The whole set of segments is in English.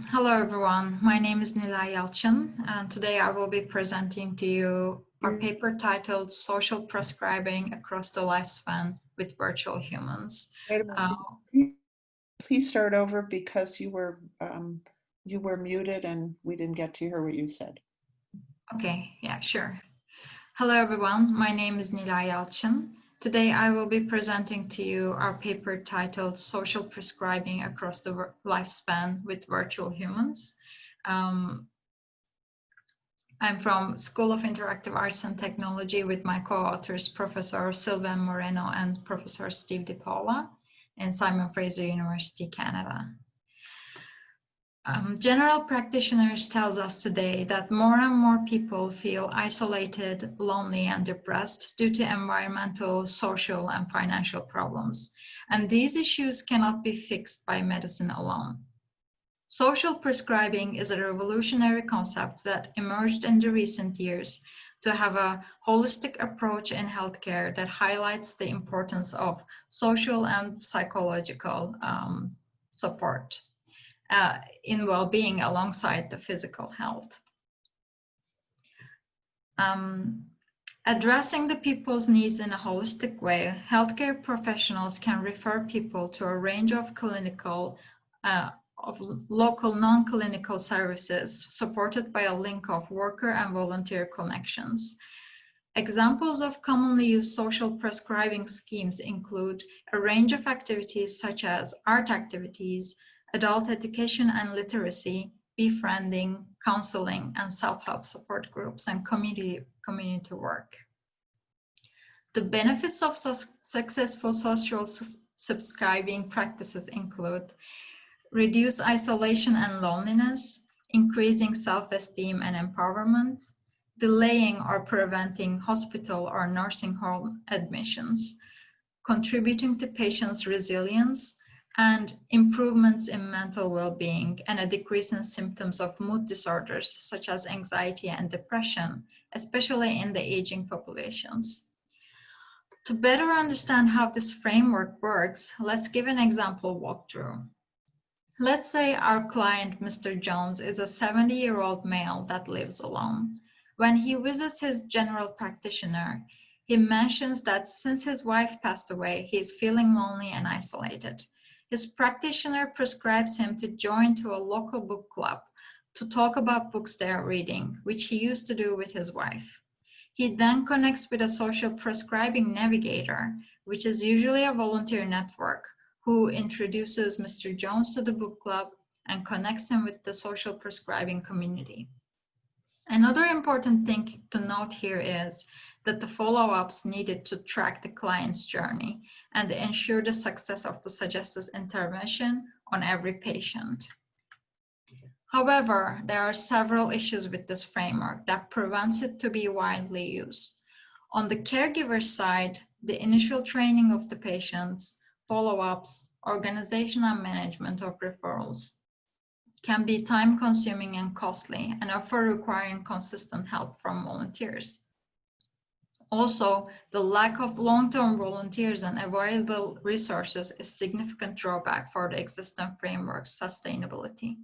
Hello everyone, my name is Nilay Yalçın, and today I will be presenting to you our paper titled Social Prescribing Across the Lifespan with Virtual Humans. Wait a minute. Please start over because you were muted and we didn't get to hear what you said. Okay, yeah, sure. Hello everyone, my name is Nilay Yalçın. Today I will be presenting to you our paper titled Social Prescribing Across the Lifespan with Virtual Humans. I'm from School of Interactive Arts and Technology with my co-authors, Professor Sylvain Moreno and Professor Steve Dipaola in Simon Fraser University, Canada. General practitioners tells us today that more and more people feel isolated, lonely, and depressed due to environmental, social, and financial problems. And these issues cannot be fixed by medicine alone. Social prescribing is a revolutionary concept that emerged in the recent years to have a holistic approach in healthcare that highlights the importance of social and psychological support in well-being alongside the physical health. Addressing the people's needs in a holistic way, healthcare professionals can refer people to a range of local non-clinical services supported by a link of worker and volunteer connections. Examples of commonly used social prescribing schemes include a range of activities such as art activities, adult education and literacy, befriending, counseling, and self-help support groups and community work. The benefits of successful social prescribing practices include reduce isolation and loneliness, increasing self-esteem and empowerment, delaying or preventing hospital or nursing home admissions, contributing to patients' resilience, and improvements in mental well-being and a decrease in symptoms of mood disorders such as anxiety and depression, especially in the aging populations. To better understand how this framework works, let's give an example walkthrough. Let's say our client, Mr. Jones, is a 70-year-old male that lives alone. When he visits his general practitioner, he mentions that since his wife passed away, he is feeling lonely and isolated. His practitioner prescribes him to join to a local book club to talk about books they are reading, which he used to do with his wife. He then connects with a social prescribing navigator, which is usually a volunteer network, who introduces Mr. Jones to the book club and connects him with the social prescribing community. Another important thing to note here is that the follow-ups needed to track the client's journey and ensure the success of the suggested intervention on every patient. However, there are several issues with this framework that prevents it to be widely used. On the caregiver side, the initial training of the patients, follow-ups, organization and management of referrals can be time-consuming and costly and often requiring consistent help from volunteers. Also, the lack of long-term volunteers and available resources is a significant drawback for the existing framework's sustainability.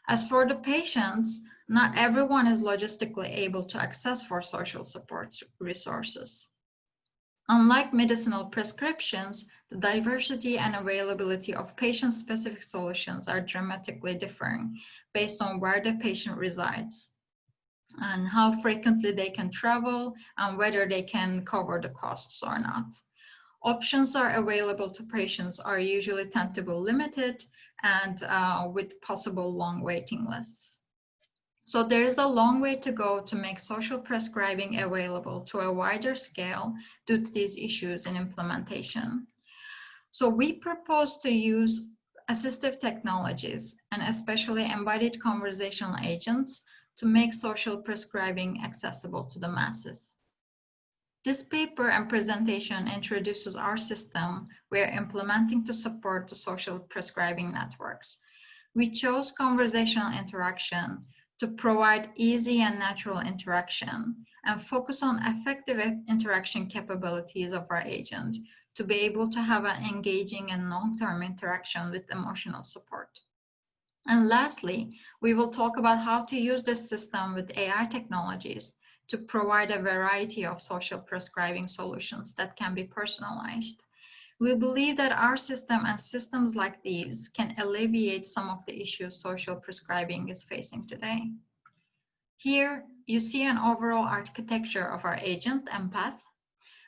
As for the patients, not everyone is logistically able to access for social support resources. Unlike medicinal prescriptions, the diversity and availability of patient-specific solutions are dramatically differing based on where the patient resides and how frequently they can travel and whether they can cover the costs or not. Options are available to patients are usually tend to be limited and with possible long waiting lists. So there is a long way to go to make social prescribing available to a wider scale due to these issues in implementation. So we propose to use assistive technologies and especially embodied conversational agents to make social prescribing accessible to the masses. This paper and presentation introduces our system we are implementing to support the social prescribing networks. We chose conversational interaction to provide easy and natural interaction and focus on effective interaction capabilities of our agent to be able to have an engaging and long-term interaction with emotional support. And lastly, we will talk about how to use this system with AI technologies to provide a variety of social prescribing solutions that can be personalized. We believe that our system and systems like these can alleviate some of the issues social prescribing is facing today. Here, you see an overall architecture of our agent, Empath,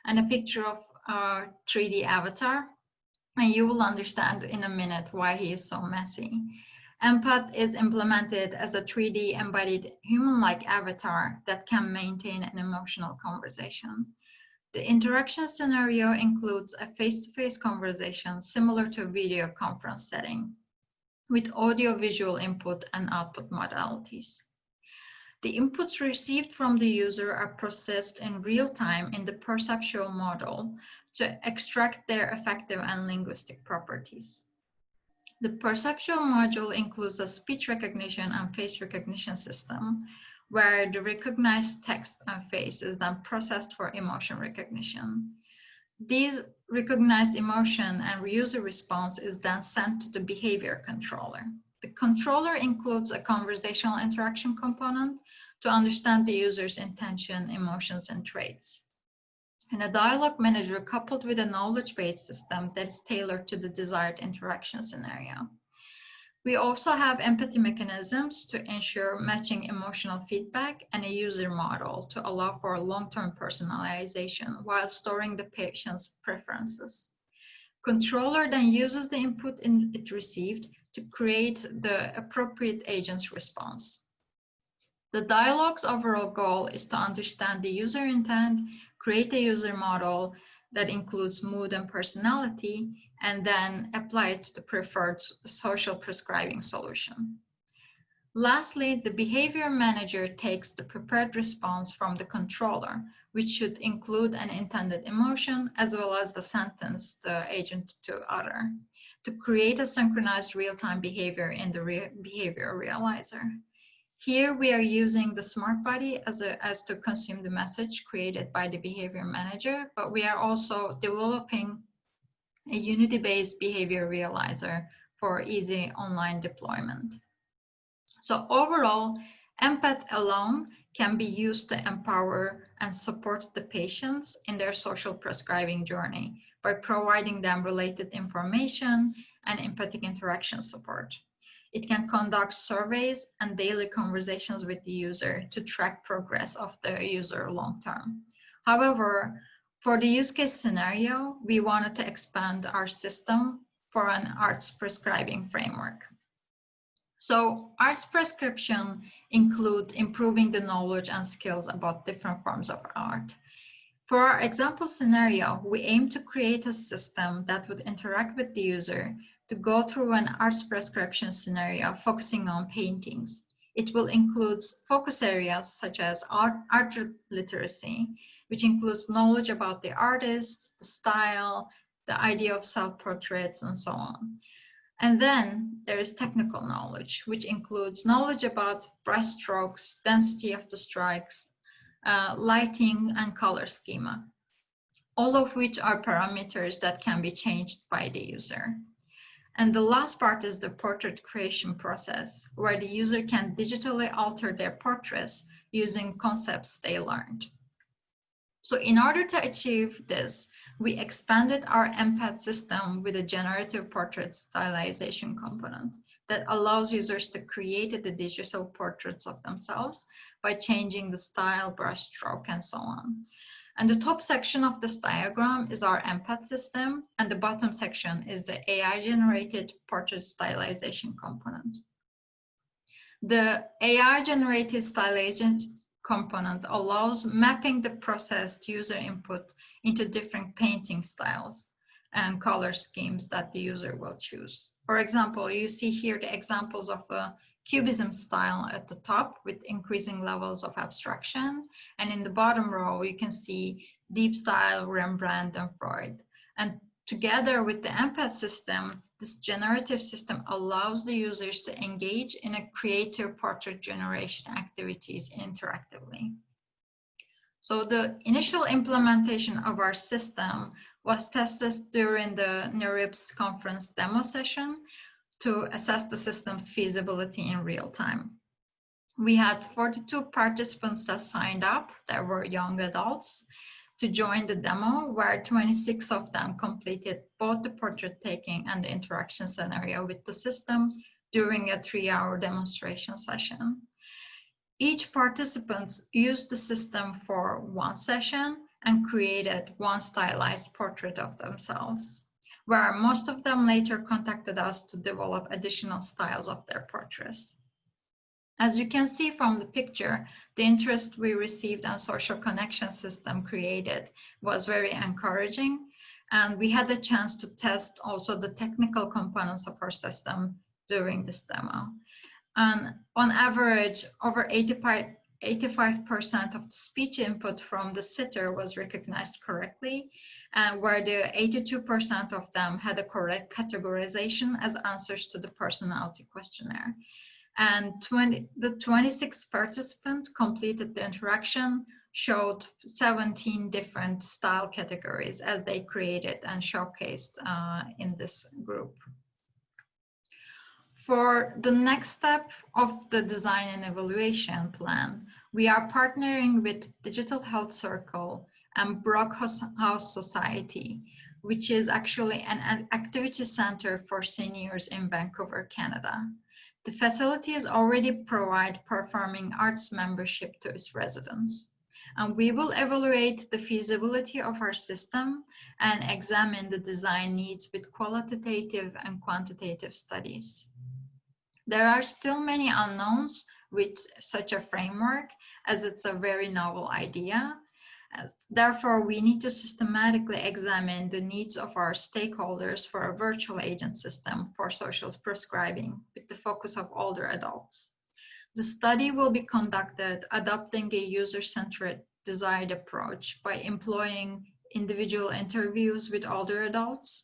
and a picture of our 3D avatar, and you will understand in a minute why he is so messy. Empath is implemented as a 3D embodied human-like avatar that can maintain an emotional conversation. The interaction scenario includes a face-to-face conversation similar to a video conference setting, with audio-visual input and output modalities. The inputs received from the user are processed in real time in the perceptual model to extract their affective and linguistic properties. The perceptual module includes a speech recognition and face recognition system, where the recognized text and face is then processed for emotion recognition. These recognized emotion and user response is then sent to the behavior controller. The controller includes a conversational interaction component to understand the user's intention, emotions, and traits, and a dialogue manager coupled with a knowledge-based system that is tailored to the desired interaction scenario. We also have empathy mechanisms to ensure matching emotional feedback and a user model to allow for long-term personalization while storing the patient's preferences. Controller then uses the input it received to create the appropriate agent's response. The dialogue's overall goal is to understand the user intent, create a user model that includes mood and personality, and then apply it to the preferred social prescribing solution. Lastly, the behavior manager takes the prepared response from the controller, which should include an intended emotion as well as the sentence the agent to utter, to create a synchronized real-time behavior in the behavior realizer. Here we are using the smart body as to consume the message created by the behavior manager, but we are also developing a Unity-based behavior realizer for easy online deployment. So overall, Empath alone can be used to empower and support the patients in their social prescribing journey by providing them related information and empathic interaction support. It can conduct surveys and daily conversations with the user to track progress of the user long term. However, for the use case scenario, we wanted to expand our system for an arts prescribing framework. So arts prescription include improving the knowledge and skills about different forms of art. For our example scenario, we aim to create a system that would interact with the user to go through an arts prescription scenario focusing on paintings. It will include focus areas such as art literacy, which includes knowledge about the artist, the style, the idea of self-portraits, and so on. And then there is technical knowledge, which includes knowledge about brush strokes, density of the strikes, lighting, and color schema, all of which are parameters that can be changed by the user. And the last part is the portrait creation process, where the user can digitally alter their portraits using concepts they learned. So in order to achieve this, we expanded our Empath system with a generative portrait stylization component that allows users to create the digital portraits of themselves by changing the style, brush stroke, and so on. And the top section of this diagram is our Empath system, and the bottom section is the AI-generated portrait stylization component. The AI-generated stylization component allows mapping the processed user input into different painting styles and color schemes that the user will choose. For example, you see here the examples of a Cubism style at the top with increasing levels of abstraction. And in the bottom row, you can see deep style, Rembrandt, and Freud. And together with the Empath system, this generative system allows the users to engage in a creative portrait generation activities interactively. So the initial implementation of our system was tested during the NeurIPS conference demo session to assess the system's feasibility in real time. We had 42 participants that signed up that were young adults to join the demo, where 26 of them completed both the portrait taking and the interaction scenario with the system during a 3-hour demonstration session. Each participant used the system for one session and created one stylized portrait of themselves, where most of them later contacted us to develop additional styles of their portraits. As you can see from the picture, the interest we received and social connection system created was very encouraging, and we had the chance to test also the technical components of our system during this demo. And on average, over 85% of the speech input from the sitter was recognized correctly, and where the 82% of them had a correct categorization as answers to the personality questionnaire. And the 26 participants completed the interaction, showed 17 different style categories as they created and showcased in this group. For the next step of the design and evaluation plan, we are partnering with Digital Health Circle and Brockhouse Society, which is actually an activity center for seniors in Vancouver, Canada. The facilities already provide performing arts membership to its residents. And we will evaluate the feasibility of our system and examine the design needs with qualitative and quantitative studies. There are still many unknowns with such a framework, as it's a very novel idea. Therefore, we need to systematically examine the needs of our stakeholders for a virtual agent system for social prescribing with the focus of older adults. The study will be conducted adopting a user-centered desired approach by employing individual interviews with older adults,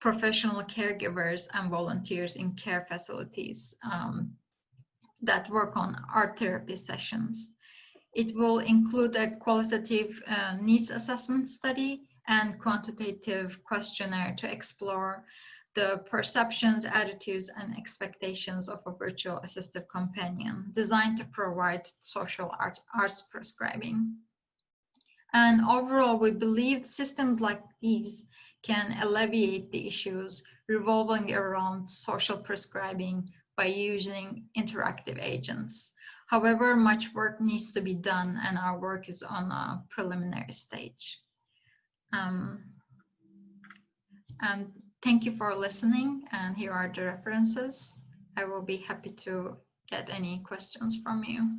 professional caregivers, and volunteers in care facilities that work on art therapy sessions. It will include a qualitative needs assessment study and quantitative questionnaire to explore the perceptions, attitudes, and expectations of a virtual assistive companion designed to provide social arts prescribing. And overall, we believe systems like these can alleviate the issues revolving around social prescribing by using interactive agents. However, much work needs to be done, and our work is on a preliminary stage. And thank you for listening, and here are the references. I will be happy to get any questions from you.